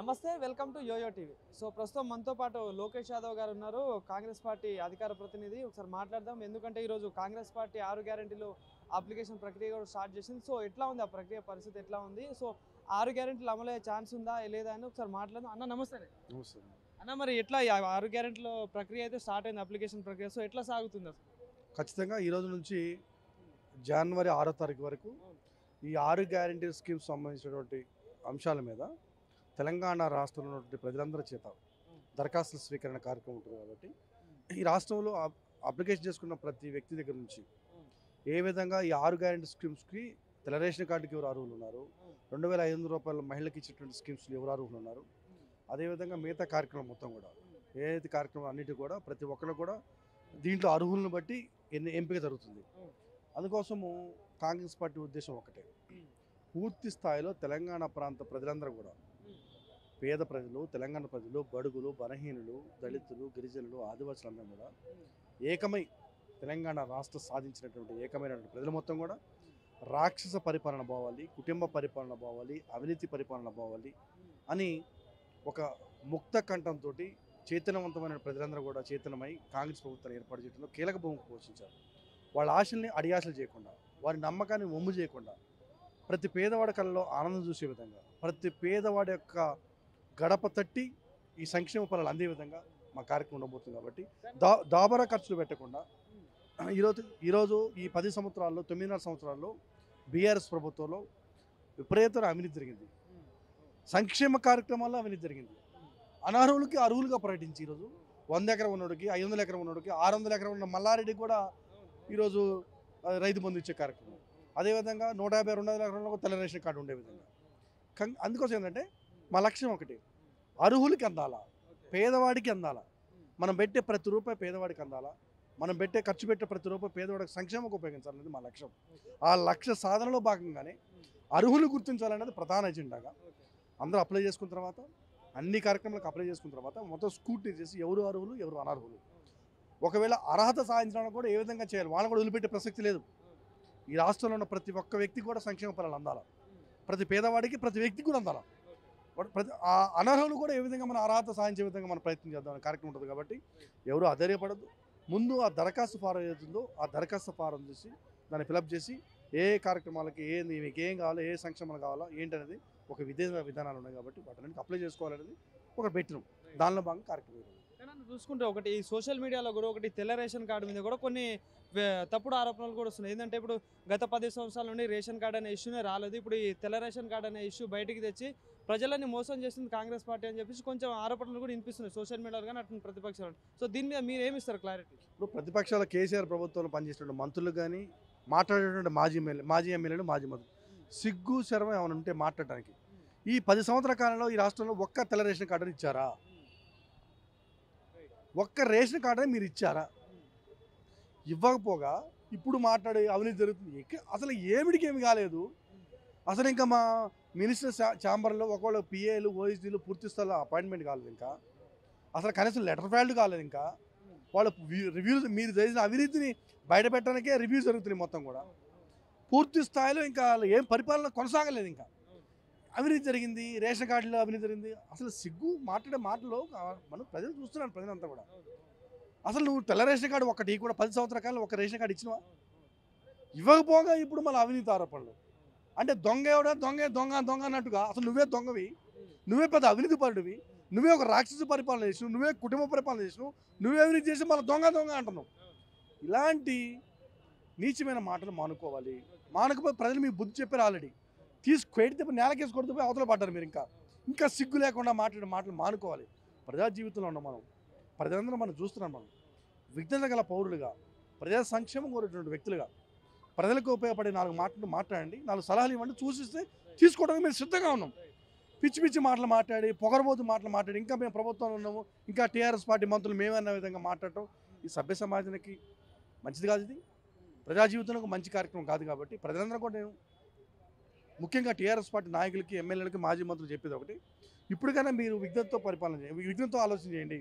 నమస్తే welcome to YoYo TV. So ప్రస్తుతం మనతో పాటు లోకేష్ యాదవ్ గారు ఉన్నారు, కాంగ్రెస్ పార్టీ అధికార ప్రతినిధి. ఒకసారి మాట్లాడదాం, ఎందుకంటే ఈరోజు కాంగ్రెస్ పార్టీ 6 గ్యారెంటీలు అప్లికేషన్ ప్రక్రియ కూడా స్టార్ట్ చేసింది. సో ఎట్లా ఉంది ఆ ప్రక్రియ పరిస్థితి ఎట్లా ఉంది, సో 6 గ్యారెంటీలు అమలయ్యే ఛాన్స్ ఉందా లేదా అని ఒకసారి మాట్లాడదాం. అన్న నమస్తే. నమస్తే అన్న, మరి ఎట్లా 6 గ్యారెంటీల ప్రక్రియ అయితే స్టార్ట్ అయింది, అప్లికేషన్ ప్రక్రియ. సో ఎట్లా సాగుతుంది అసలు? ఖచ్చితంగా ఈ రోజు నుంచి జనవరి 6వ తారీఖు వరకు ఈ 6 గ్యారెంటీ స్కీమ్స్ సంబంధించినటువంటి అంశాల మీద తెలంగాణ రాష్ట్రంలో ఉన్నటువంటి ప్రజలందరి చేత దరఖాస్తుల స్వీకరణ కార్యక్రమం ఉంటుంది. కాబట్టి ఈ రాష్ట్రంలో అప్లికేషన్ చేసుకున్న ప్రతి వ్యక్తి దగ్గర నుంచి ఏ విధంగా ఈ 6 గ్యారెంటీ స్కీమ్స్కి తెల్ల రేషన్ కార్డుకి ఎవరు అర్హులు ఉన్నారు, 2500 రూపాయల మహిళకి ఇచ్చేటువంటి స్కీమ్స్లో ఎవరు అర్హులు ఉన్నారు, అదేవిధంగా మిగతా కార్యక్రమం మొత్తం కూడా ఏదైతే కార్యక్రమం అన్నిటి కూడా ప్రతి ఒక్కరు కూడా దీంట్లో అర్హులను బట్టి ఎంపిక జరుగుతుంది. అందుకోసము కాంగ్రెస్ పార్టీ ఉద్దేశం ఒకటే, పూర్తి స్థాయిలో తెలంగాణ ప్రాంత ప్రజలందరూ కూడా, పేద ప్రజలు, తెలంగాణ ప్రజలు, బడుగులు, బలహీనులు, దళితులు, గిరిజనులు, ఆదివాసులందరూ కూడా ఏకమై తెలంగాణ రాష్ట్రం సాధించినటువంటి ఏకమైనటువంటి ప్రజలు మొత్తం కూడా రాక్షస పరిపాలన పోవాలి, కుటుంబ పరిపాలన పోవాలి, అవినీతి పరిపాలన పోవాలి అని ఒక ముక్త కంఠంతో చైతన్యవంతమైన ప్రజలందరూ కూడా చైతన్యమై కాంగ్రెస్ ప్రభుత్వాన్ని ఏర్పాటు చేయడంలో కీలక భూమిక పోషించారు. వాళ్ళ ఆశల్ని అడియాసలు చేయకుండా, వారి నమ్మకాన్ని వమ్ము చేయకుండా, ప్రతి పేదవాడి కళ్ళలో ఆనందం చూసే విధంగా, ప్రతి పేదవాడి యొక్క గడప తట్టి ఈ సంక్షేమ ఫలాలు అందే విధంగా మా కార్యక్రమం ఉండబోతుంది. కాబట్టి దాబరా ఖర్చులు పెట్టకుండా ఈరోజు ఈ 10 సంవత్సరాల్లో 9.5 సంవత్సరాల్లో బీఆర్ఎస్ ప్రభుత్వంలో విపరీతమైన అవినీతి జరిగింది, సంక్షేమ కార్యక్రమాల్లో అవినీతి జరిగింది. అనర్హులకి అర్హులుగా ప్రకటించి ఈరోజు 100 ఎకరం ఉన్నోడికి, 500 ఎకరం ఉన్నోడికి, 600 ఎకరం ఉన్న మల్లారెడ్డికి కూడా ఈరోజు రైతు బంధు ఇచ్చే కార్యక్రమం, అదేవిధంగా 150, 200 ఎకరంలో తెల్ల రేషన్ కార్డు ఉండే విధంగా. అందుకోసం ఏంటంటే మా లక్ష్యం ఒకటి, అర్హులకి అందాలా, పేదవాడికి అందాలా, మనం పెట్టే ప్రతి రూపాయి పేదవాడికి అందాలా, మనం ఖర్చు పెట్టే ప్రతి రూపాయి పేదవాడికి సంక్షేమకు ఉపయోగించాలనేది మా లక్ష్యం. ఆ లక్ష్య సాధనలో భాగంగానే అర్హులు గుర్తించాలనేది ప్రధాన ఎజెండాగా అందరూ అప్లై చేసుకున్న తర్వాత, అన్ని కార్యక్రమాలకు అప్లై చేసుకున్న తర్వాత మొత్తం స్కూటీ చేసి ఎవరు అర్హులు ఎవరు అనర్హులు, ఒకవేళ అర్హత సాధించడానికి కూడా ఏ విధంగా చేయాలి వాళ్ళని కూడా వదిలిపెట్టే ప్రసక్తి లేదు. ఈ రాష్ట్రంలో ఉన్న ప్రతి ఒక్క వ్యక్తికి కూడా సంక్షేమ ఫలాలు అందాలా, ప్రతి పేదవాడికి ప్రతి వ్యక్తికి కూడా అందాలా, ప్రతి అనర్హులు కూడా ఏ విధంగా మన అర్హత సాధించే విధంగా మనం ప్రయత్నం చేద్దాం కార్యక్రమం ఉంటుంది. కాబట్టి ఎవరు అధైర్యపడద్దు. ముందు ఆ దరఖాస్తు ఫారం ఏదైతుందో ఆ దరఖాస్తు ఫారం చేసి దాన్ని ఫిలప్ చేసి ఏ కార్యక్రమాలకి మీకు ఏం కావాలో, ఏ సంక్షేమాలు కావాలో ఏంటనేది ఒక విధానాలు ఉన్నాయి. కాబట్టి వాటిని అప్లై చేసుకోవాలనేది ఒక పెట్టినాం. దానిలో భాగంగా కార్యక్రమం చూసుకుంటే ఒకటి ఈ సోషల్ మీడియాలో కూడా ఒకటి తెల్ల రేషన్ కార్డు మీద కూడా కొన్ని తప్పుడు ఆరోపణలు కూడా వస్తున్నాయి. ఏంటంటే ఇప్పుడు గత 10 సంవత్సరాల నుండి రేషన్ కార్డు అనే ఇష్యూనే రాలేదు, ఇప్పుడు ఈ తెల్ల రేషన్ కార్డు అనే ఇష్యూ బయటికి తెచ్చి ప్రజలని మోసం చేస్తుంది కాంగ్రెస్ పార్టీ అని చెప్పేసి కొంచెం ఆరోపణలు కూడా వినిపిస్తున్నాయి సోషల్ మీడియాలో కానీ అటు ప్రతిపక్షాలు. సో దీని మీద మీరు ఏమి ఇస్తారు క్లారిటీ? ఇప్పుడు ప్రతిపక్షాల కేసీఆర్ ప్రభుత్వంలో పనిచేసిన మంత్రులు కానీ, మాట్లాడేటువంటి మాజీ ఎమ్మెల్యేలు, మాజీ మంత్రులు సిగ్గు శరం ఏమైనా ఉంటే మాట్లాడడానికి, ఈ 10 సంవత్సరాల కాలంలో ఈ రాష్ట్రంలో ఒక్క తెల్ల రేషన్ కార్డుని ఇచ్చారా? ఒక్క రేషన్ కార్డుని మీరు ఇచ్చారా? ఇవ్వకపోగా ఇప్పుడు మాట్లాడే అవినీతి జరుగుతుంది. అసలు ఏమిడికి ఏమి కాలేదు. అసలు ఇంకా మా మినిస్టర్ ఛాంబర్లో ఒకవేళ పిఏలు, ఓఎస్డీలు పూర్తి స్థాయిలో అపాయింట్మెంట్ కాలేదు, ఇంకా అసలు కనీసం లెటర్ ఫ్యాల్డ్ కాలేదు. ఇంకా వాళ్ళ రివ్యూస్, మీరు చేసిన అవినీతిని బయట పెట్టడానికే రివ్యూస్ జరుగుతున్నాయి మొత్తం కూడా. పూర్తి స్థాయిలో ఇంకా ఏం పరిపాలన కొనసాగలేదు. ఇంకా అవినీతి జరిగింది, రేషన్ కార్డులో అవినీతి జరిగింది. అసలు సిగ్గు మాట్లాడే మాటలో మనం ప్రజలు చూస్తున్నాను, ప్రజలంతా కూడా. అసలు నువ్వు తెల్ల రేషన్ కార్డు ఒకటి కూడా 10 సంవత్సరాల కాలంలో ఒక రేషన్ కార్డు ఇచ్చినవా? ఇవ్వకపోగా ఇప్పుడు మళ్ళీ అవినీతి ఆరోపణలు. అంటే దొంగ ఎవడా, దొంగ అన్నట్టుగా అసలు నువ్వే దొంగవి, నువ్వే పెద్ద అవినీతి పరుడివి, నువ్వే ఒక రాక్షస పరిపాలన చేసినావు, నువ్వే కుటుంబ పరిపాలన చేసినావు, నువ్వే అవినీతి చేసి మళ్ళీ దొంగ అంటున్నావు. ఇలాంటి నీచమైన మాటలు మానుకోవాలి. మానుకోపోయి ప్రజలు మీ బుద్ధి చెప్పారు ఆల్రెడీ. తీసుకెడితే నేలకేసి కొడితే అవతల పడ్డారు మీరు. ఇంకా సిగ్గు లేకుండా మాట్లాడే మాటలు మానుకోవాలి. ప్రజా జీవితంలో ఉన్నాం మనం, ప్రజలందరూ మనం చూస్తున్నాం. మనం విజ్ఞత గల పౌరులుగా, ప్రజా సంక్షేమం కోరేటువంటి వ్యక్తులుగా ప్రజలకు ఉపయోగపడే 4 మాటలు మాట్లాడండి, 4 సలహాలు ఇవ్వండి, చూసిస్తే తీసుకోవడానికి మేము సిద్ధంగా ఉన్నాం. పిచ్చి మాటలు మాట్లాడి, పొగరబోతు మాటలు మాట్లాడి, ఇంకా మేము ప్రభుత్వంలో ఉన్నాము, ఇంకా టీఆర్ఎస్ పార్టీ మంత్రులు మేమన్న విధంగా మాట్లాడటం ఈ సభ్య సమాజానికి మంచిది కాదు. ఇది ప్రజా జీవితంలో మంచి కార్యక్రమం కాదు. కాబట్టి ప్రజలందరూ కూడా నేను ముఖ్యంగా టీఆర్ఎస్ పార్టీ నాయకులకి, ఎమ్మెల్యేలకి, మాజీ మంత్రులు చెప్పేది ఒకటి, ఇప్పటికైనా మీరు విజ్ఞతతో పరిపాలన చేయండి, విజ్ఞతతో ఆలోచన చేయండి.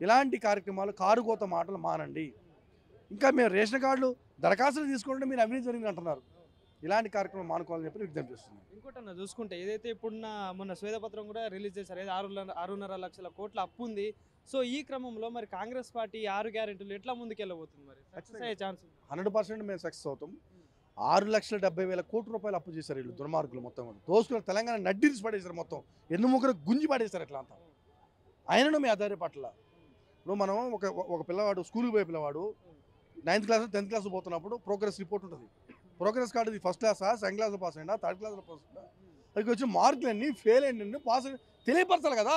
ఇలాంటి కార్యక్రమాలు, కారుకోత మాటలు మానండి. ఇంకా మేము రేషన్ కార్డులు దరఖాస్తులు తీసుకుంటే మీరు అవినీతి జరిగింది అంటున్నారు. ఇలాంటి కార్యక్రమం మానుకోవాలని చెప్పి విజ్ఞప్తి చేస్తున్నాను. ఇంకోటన్నా చూసుకుంటే ఏదైతే ఇప్పుడున్న మొన్న శ్వేతపత్రం కూడా రిలీజ్ చేశారు, ఏదో 6.5 లక్షల కోట్ల అప్పు ఉంది. సో ఈ క్రమంలో మరి కాంగ్రెస్ పార్టీ 6 గ్యారెంటీలు ఎట్లా ముందుకెళ్ళబోతుంది, మరి సక్సెస్ అయ్యే ఛాన్స్ ఉంది? 100% మేము సక్సెస్ అవుతాం. 6,70,000 కోట్ల రూపాయలు అప్పు చేశారు వీళ్ళు దుర్మార్గులు మొత్తం కూడా. దోసుకున్న తెలంగాణ నడ్డిరిసి పడేశారు, మొత్తం ఎన్నుముక్కలు గుంజి పడేశారు ఎట్లా అంతా. ఆయనను మీ ఆధార పట్ల నువ్వు మనం ఒక పిల్లవాడు స్కూల్కి పోయే పిల్లవాడు 9th క్లాస్ 10th క్లాస్ పోతున్నప్పుడు ప్రోగ్రెస్ రిపోర్ట్ ఉంటుంది. ప్రోగ్రెస్ కార్డు ఇది ఫస్ట్ క్లాసా, సెకండ్ క్లాస్లో పాస్ అయినా, థర్డ్ క్లాస్లో పాస్ అయినా, அதுக்கு వచ్చి మార్కులన్నీ ఫెయిల్ అయ్యింది పాస్ తెలియపరచాలి కదా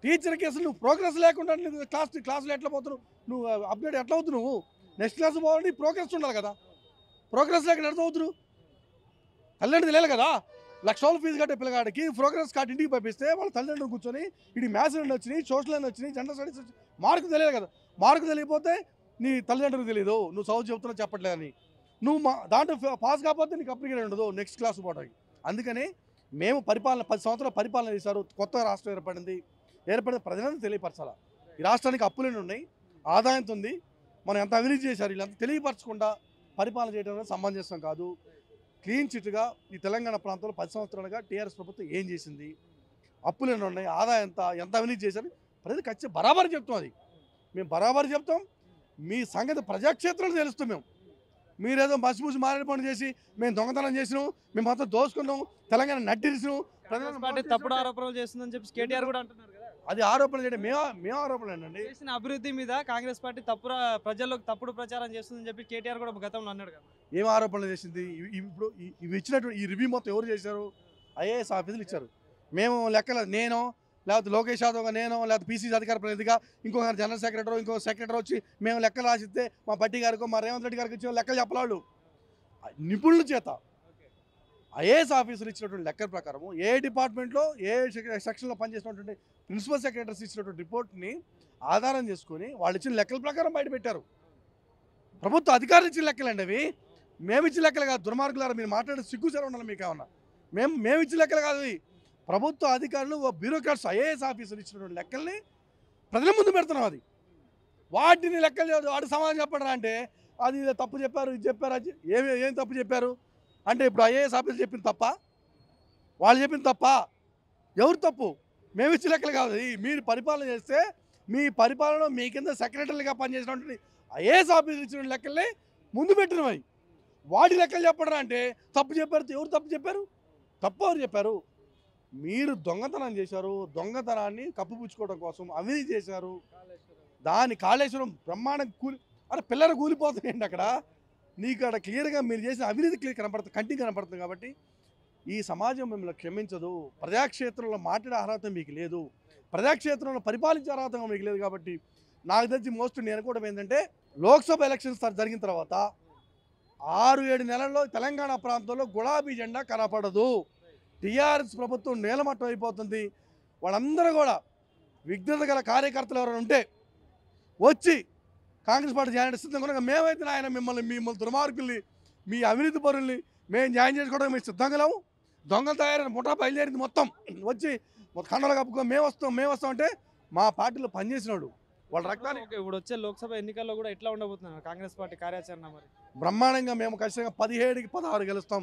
టీచర్కి. అసలు నువ్వు ప్రోగ్రెస్ లేకుండా క్లాసులో ఎట్లా పోతున్నావు, నువ్వు అప్డేట్ ఎట్లా అవుతున్నావు, నువ్వు నెక్స్ట్ క్లాస్ పోవాలంటే ప్రోగ్రెస్ ఉండాలి కదా. ప్రోగ్రెస్ లేకుండా ఎట్లా అవుతున్నావు, తల్లిదండ్రులు తెలియాలి కదా. ₹1,00,000 ఫీజు కట్టే పిల్లగాడికి ప్రోగ్రెస్ కార్డు ఇంటికి పంపిస్తే వాళ్ళ తల్లిదండ్రులు కూర్చొని ఇది మ్యాథ్స్ అని వచ్చినాయి, సోషల్ అని వచ్చినాయి, జనరల్ స్టడీస్ వచ్చి మార్కు తెలియాలి కదా. మార్కు తెలియకపోతే నీ తల్లిదండ్రులకు తెలియదు నువ్వు చదువు చెబుతున్నా చెప్పట్లేదని. నువ్వు దాంట్లో పాస్ కాకపోతే నీకు అప్లికేషన్ ఉండదు నెక్స్ట్ క్లాస్ పోవడానికి. అందుకని మేము పరిపాలన 10 సంవత్సరాల పరిపాలన చేశారు. కొత్త రాష్ట్రం ఏర్పడిన ప్రజలను తెలియపరచాలా. ఈ రాష్ట్రానికి అప్పులేని ఉన్నాయి, ఆదాయంతో ఉంది, మనం ఎంత అవినీతి చేశారు వీళ్ళంతా తెలియపరచకుండా పరిపాలన చేయడం అనేది సమంజసం కాదు. క్లీన్ చిట్గా ఈ తెలంగాణ ప్రాంతంలో 10 సంవత్సరాలుగా టీఆర్ఎస్ ప్రభుత్వం ఏం చేసింది, అప్పులేని ఉన్నాయి, ఆదాయం ఎంత అవినీతి చేశారు ప్రజలు ఖచ్చితంగా బరాబర్ చెప్తాం. అది మేము బరాబర్ చెప్తాం. మీ సంగతి ప్రజాక్షేత్రంలో తెలుస్తాం. మీరేదో మసిపూసి మారేడు పని చేసి మేము దొంగతనం చేసినాం, మేము మొత్తం దోసుకున్నాం, తెలంగాణ నడ్డిరిసినాం, పార్టీ తప్పుడు ఆరోపణలు చేస్తుందని చెప్పి కేటీఆర్ కూడా అంటున్నారు కదా. అది ఆరోపణ చేయడం మేము ఆరోపణలేనండి. చేసిన అభివృద్ధి మీద కాంగ్రెస్ పార్టీ ప్రజల్లోకి తప్పుడు ప్రచారం చేస్తుందని చెప్పి కేటీఆర్ కూడా గతంలో అన్నాడు కదా. ఏం ఆరోపణలు చేసింది? ఇప్పుడు ఇవి ఇచ్చినటువంటి ఈ రివ్యూ మొత్తం ఎవరు చేశారు? ఐఏఎస్ ఆఫీసులు ఇచ్చారు. మేము లెక్కల నేను లేకపోతే లోకేష్ యాదవ్ నేను లేకపోతే పీసీసీ అధికార ప్రతినిధిగా ఇంకొక జనరల్ సెక్రటరీ ఇంకో సెక్రటరీ వచ్చి మేము లెక్కలు రాసిస్తే మా బట్టి గారికో మా రేవంత్ రెడ్డి గారికి ఇచ్చిన లెక్కలు చెప్పలాళ్ళు నిపుణుల చేత ఐఏఎస్ ఆఫీసులు ఇచ్చినటువంటి లెక్కల ప్రకారము ఏ డిపార్ట్మెంట్లో ఏ సెక్షన్లో పనిచేసినటువంటి ప్రిన్సిపల్ సెక్రటరీస్ ఇచ్చినటువంటి రిపోర్ట్ని ఆధారం చేసుకొని వాళ్ళు ఇచ్చిన లెక్కల ప్రకారం బయట పెట్టారు. ప్రభుత్వ అధికారులు ఇచ్చిన లెక్కలండి అవి. మేము ఇచ్చిన లెక్కలు కాదు. దుర్మార్గులారా మీరు మాట్లాడే సిగ్గుసరి ఉండాలి మీకు ఏమన్నా. మేము ఇచ్చిన లెక్కలు కాదు అవి. ప్రభుత్వ అధికారులు బ్యూరోక్రాట్స్ ఐఏఎస్ ఆఫీసులు ఇచ్చినటువంటి లెక్కల్ని ప్రజల ముందు పెడుతున్నాం. అది వాటిని లెక్కలు వాటి సమాధానం చెప్పడరా అంటే అది తప్పు చెప్పారు, ఇది చెప్పారు, అది ఏం తప్పు చెప్పారు అంటే ఇప్పుడు ఐఏఎస్ ఆఫీసులు చెప్పింది తప్ప, వాళ్ళు చెప్పింది తప్ప, ఎవరు తప్పు? మేము ఇచ్చిన లెక్కలు కాదు. మీరు పరిపాలన చేస్తే మీ పరిపాలన మీ కింద సెక్రటరీగా పనిచేసినటువంటి ఐఏఎస్ ఆఫీసులు ఇచ్చిన లెక్కల్ని ముందు పెట్టినవి. వాటి లెక్కలు చెప్పడరా అంటే తప్పు చెప్పారు. ఎవరు తప్పు చెప్పారు? తప్పు ఎవరు చెప్పారు? మీరు దొంగతనం చేశారు, దొంగతనాన్ని కప్పుపుచ్చుకోవడం కోసం అవినీతి చేశారు. దాని కాళేశ్వరం బ్రహ్మాండం పిల్లలు కూలిపోతున్నాయండి అక్కడ. నీకు అక్కడ క్లియర్గా మీరు చేసిన అవినీతి క్లియర్ కనపడుతుంది, కంటికి కనపడుతుంది. కాబట్టి ఈ సమాజం మిమ్మల్ని క్షమించదు. ప్రజాక్షేత్రంలో మాట్లాడే అర్హత మీకు లేదు, ప్రజాక్షేత్రంలో పరిపాలించే అర్హత మీకు లేదు. కాబట్టి నాకు తెలిసి మోస్ట్ నేను అనుకోవడం ఏంటంటే లోక్సభ ఎలక్షన్స్ జరిగిన తర్వాత 6-7 నెలల్లో తెలంగాణ ప్రాంతంలో గులాబీ జెండా కనపడదు. టీఆర్ఎస్ ప్రభుత్వం నేలమట్టం అయిపోతుంది. వాళ్ళందరూ కూడా విఘ్నత గల కార్యకర్తలు ఎవరైనా ఉంటే వచ్చి కాంగ్రెస్ పార్టీ జాయిన్ సిద్ధంగా మేమైతే ఆయన మిమ్మల్ని దుర్మార్గుల్ని మీ అవినీతి పరుల్ని మేము జాయిన్ చేసుకోవడం మేము సిద్ధంగా లేము. దొంగలు తయారైన ముఠా బయలుదేరింది మొత్తం వచ్చి కండలు కప్పుకో మేము వస్తాం అంటే మా పార్టీలో పనిచేసినాడు వాళ్ళ రక్తాన్ని. ఇప్పుడు వచ్చే లోక్సభ ఎన్నికల్లో కూడా ఎట్లా ఉండబోతున్నారు కాంగ్రెస్ పార్టీ కార్యాచరణ? మరి బ్రహ్మాండంగా మేము ఖచ్చితంగా 17కి 16 గెలుస్తాం.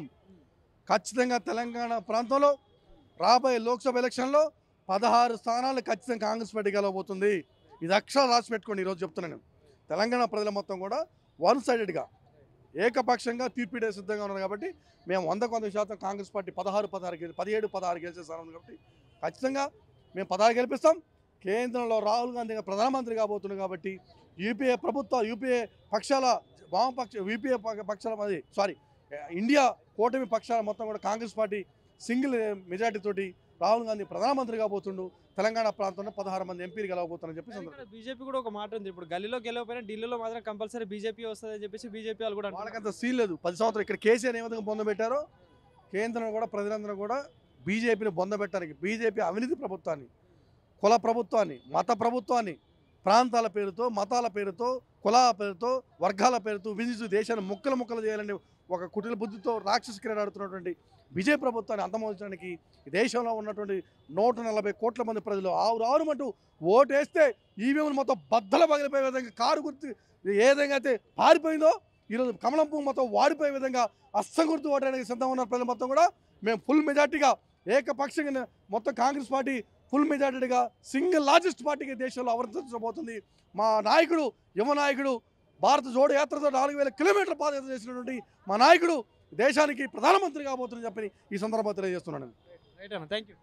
ఖచ్చితంగా తెలంగాణ ప్రాంతంలో రాబోయే లోక్సభ ఎలక్షన్లో 16 స్థానాలు ఖచ్చితంగా కాంగ్రెస్ పార్టీ గెలవబోతుంది. ఇది అక్షరాలు రాసి పెట్టుకోండి. ఈరోజు చెప్తున్నాను, తెలంగాణ ప్రజల మొత్తం కూడా వన్ సైడెడ్గా ఏకపక్షంగా తీర్పిడే సిద్ధంగా ఉన్నారు. కాబట్టి మేము 100% కాంగ్రెస్ పార్టీ 17-16 గెలిచే స్థానం ఉంది. కాబట్టి ఖచ్చితంగా మేము 16 గెలిపిస్తాం. కేంద్రంలో రాహుల్ గాంధీ ప్రధానమంత్రి కాబోతున్నారు. కాబట్టి యూపీఏ పక్షాల యూపీఏ పక్షాల ఇండియా కూటమి పక్షాల మొత్తం కూడా కాంగ్రెస్ పార్టీ సింగిల్ మెజార్టీ తోటి రాహుల్ గాంధీ ప్రధానమంత్రి కాబోతుండు. తెలంగాణ ప్రాంతంలో 16 మంది ఎంపీలు గెలవబోతున్నారని చెప్పి బీజేపీ కూడా ఒక మాట ఉంది. ఇప్పుడు గల్లీలో గెలవకపోయినా ఢిల్లీలో మాత్రం కంపల్సరీ బీజేపీ వస్తుందని చెప్పేసి బీజేపీ వాళ్ళు కూడా వాళ్ళకంత సీల్ లేదు. 10 సంవత్సరాలు ఇక్కడ కేసీఆర్ ఏ విధంగా పొందబెట్టారో కేంద్రంలో కూడా ప్రజలందరూ కూడా బీజేపీని పొందబెట్టడానికి బీజేపీ అవినీతి ప్రభుత్వాన్ని, కుల ప్రభుత్వాన్ని, మత ప్రభుత్వాన్ని ప్రాంతాల పేరుతో, మతాల పేరుతో, కులాల పేరుతో, వర్గాల పేరుతో విధించి దేశాన్ని ముక్కలు చేయాలని ఒక కుటిల బుద్ధితో రాక్షస క్రీడ ఆడుతున్నటువంటి విజయ ప్రభుత్వాన్ని అంతమోదించడానికి ఈ దేశంలో ఉన్నటువంటి 140 కోట్ల మంది ప్రజలు ఆరుమంటూ ఓటేస్తే ఈవీఎంలు మొత్తం బద్దలు పగిలిపోయే విధంగా కారు గుర్తు ఏ విధంగా అయితే పారిపోయిందో ఈరోజు కమలం పువ్వు మొత్తం వాడిపోయే విధంగా అస్సగుర్తు ఓటడానికి సిద్ధంగా ఉన్న ప్రజలు మొత్తం కూడా మేము ఫుల్ మెజార్టీగా ఏకపక్షంగా మొత్తం కాంగ్రెస్ పార్టీ ఫుల్ మెజార్టీగా సింగిల్ లార్జెస్ట్ పార్టీకి దేశంలో అవతరించబోతుంది. మా నాయకుడు యువ నాయకుడు భారత జోడో యాత్రతో 4000 కిలోమీటర్ల పాదయాత్ర చేసినటువంటి మా నాయకుడు దేశానికి ప్రధానమంత్రి కాబోతుందని చెప్పి ఈ సందర్భంగా తెలియజేస్తున్నాను. రైట్ అన్న, థ్యాంక్ యూ.